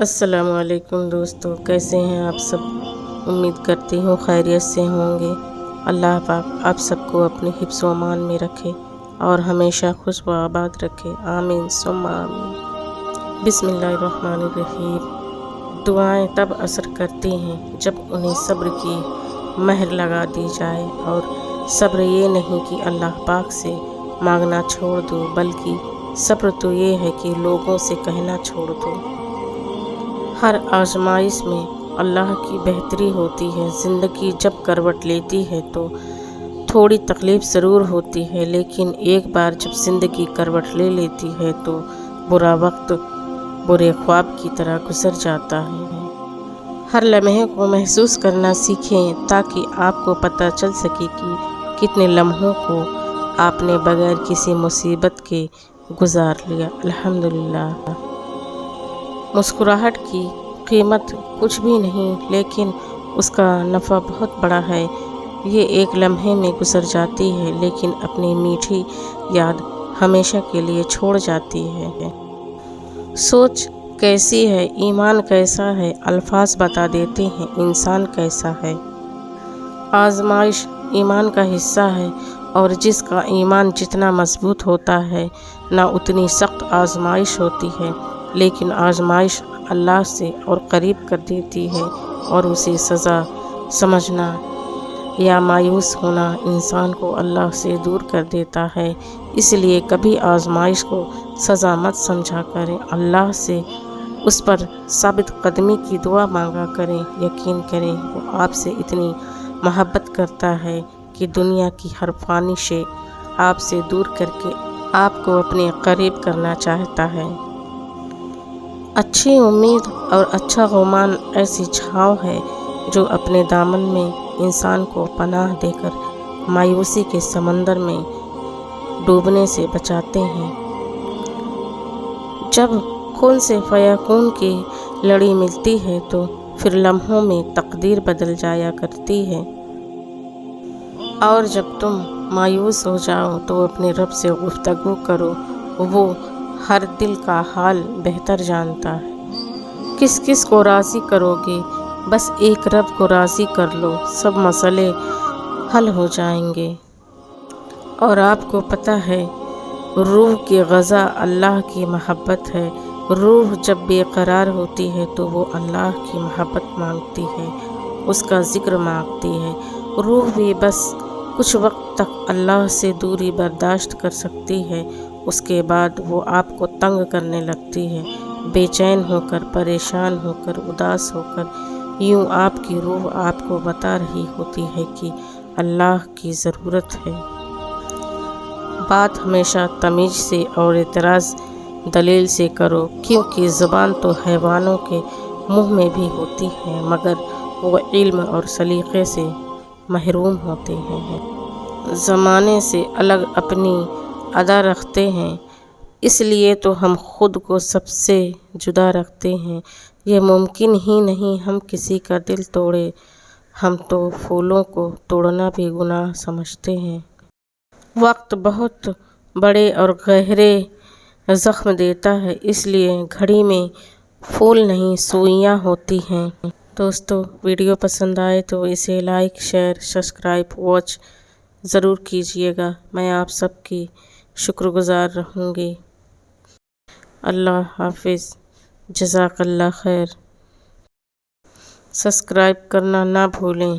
السلام علیکم دوستو، کیسے ہیں آپ سب؟ امید کرتی ہوں خیریت سے ہوں گے۔ اللہ پاک آپ سب کو اپنے حفظ و امان میں رکھے اور ہمیشہ خوش و آباد رکھے، آمین ثم آمین۔ بسم اللہ الرحمن الرحیم۔ دعائیں تب اثر کرتی ہیں جب انہیں صبر کی مہر لگا دی جائے، اور صبر یہ نہیں کہ اللہ پاک سے مانگنا چھوڑ دو، بلکہ صبر تو یہ ہے کہ لوگوں سے کہنا چھوڑ دو۔ ہر آزمائش میں اللہ کی بہتری ہوتی ہے۔ زندگی جب کروٹ لیتی ہے تو تھوڑی تکلیف ضرور ہوتی ہے، لیکن ایک بار جب زندگی کروٹ لے لیتی ہے تو برا وقت برے خواب کی طرح گزر جاتا ہے۔ ہر لمحے کو محسوس کرنا سیکھیں تاکہ آپ کو پتہ چل سکے کہ کتنے لمحوں کو آپ نے بغیر کسی مصیبت کے گزار لیا۔ الحمدللہ۔ مسکراہٹ کی قیمت کچھ بھی نہیں، لیکن اس کا نفع بہت بڑا ہے۔ یہ ایک لمحے میں گزر جاتی ہے، لیکن اپنی میٹھی یاد ہمیشہ کے لیے چھوڑ جاتی ہے۔ سوچ کیسی ہے، ایمان کیسا ہے، الفاظ بتا دیتے ہیں انسان کیسا ہے۔ آزمائش ایمان کا حصہ ہے، اور جس کا ایمان جتنا مضبوط ہوتا ہے نہ اتنی سخت آزمائش ہوتی ہے، لیکن آزمائش اللہ سے اور قریب کر دیتی ہے، اور اسے سزا سمجھنا یا مایوس ہونا انسان کو اللہ سے دور کر دیتا ہے۔ اس لیے کبھی آزمائش کو سزا مت سمجھا کریں، اللہ سے اس پر ثابت قدمی کی دعا مانگا کریں۔ یقین کریں وہ آپ سے اتنی محبت کرتا ہے کہ دنیا کی ہر فانی شے آپ سے دور کر کے آپ کو اپنے قریب کرنا چاہتا ہے۔ اچھی امید اور اچھا گمان ایسی چھاؤں ہے جو اپنے دامن میں انسان کو پناہ دے کر مایوسی کے سمندر میں ڈوبنے سے بچاتے ہیں۔ جب کون سے فیکون کی لڑی ملتی ہے تو پھر لمحوں میں تقدیر بدل جایا کرتی ہے، اور جب تم مایوس ہو جاؤ تو اپنے رب سے گفتگو کرو، وہ ہر دل کا حال بہتر جانتا ہے۔ کس کس کو راضی کرو گے، بس ایک رب کو راضی کر لو، سب مسئلے حل ہو جائیں گے۔ اور آپ کو پتہ ہے روح کی غذا اللہ کی محبت ہے۔ روح جب بے قرار ہوتی ہے تو وہ اللہ کی محبت مانگتی ہے، اس کا ذکر مانگتی ہے۔ روح بھی بس کچھ وقت تک اللہ سے دوری برداشت کر سکتی ہے، اس کے بعد وہ آپ کو تنگ کرنے لگتی ہے، بے چین ہو کر، پریشان ہو کر، اداس ہو کر۔ یوں آپ کی روح آپ کو بتا رہی ہوتی ہے کہ اللہ کی ضرورت ہے۔ بات ہمیشہ تمیز سے اور اعتراض دلیل سے کرو، کیونکہ زبان تو حیوانوں کے منہ میں بھی ہوتی ہے، مگر وہ علم اور سلیقے سے محروم ہوتے ہیں۔ زمانے سے الگ اپنی ادا رکھتے ہیں، اس لیے تو ہم خود کو سب سے جدا رکھتے ہیں۔ یہ ممکن ہی نہیں ہم کسی کا دل توڑیں، ہم تو پھولوں کو توڑنا بھی گناہ سمجھتے ہیں۔ وقت بہت بڑے اور گہرے زخم دیتا ہے، اس لیے گھڑی میں پھول نہیں سوئیاں ہوتی ہیں۔ دوستو ویڈیو پسند آئے تو اسے لائک، شیئر، سبسکرائب، واچ ضرور کیجیے گا۔ میں آپ سب کی شکر گزار رہوں گی۔ اللہ حافظ۔ جزاک اللہ خیر۔ سبسکرائب کرنا نہ بھولیں۔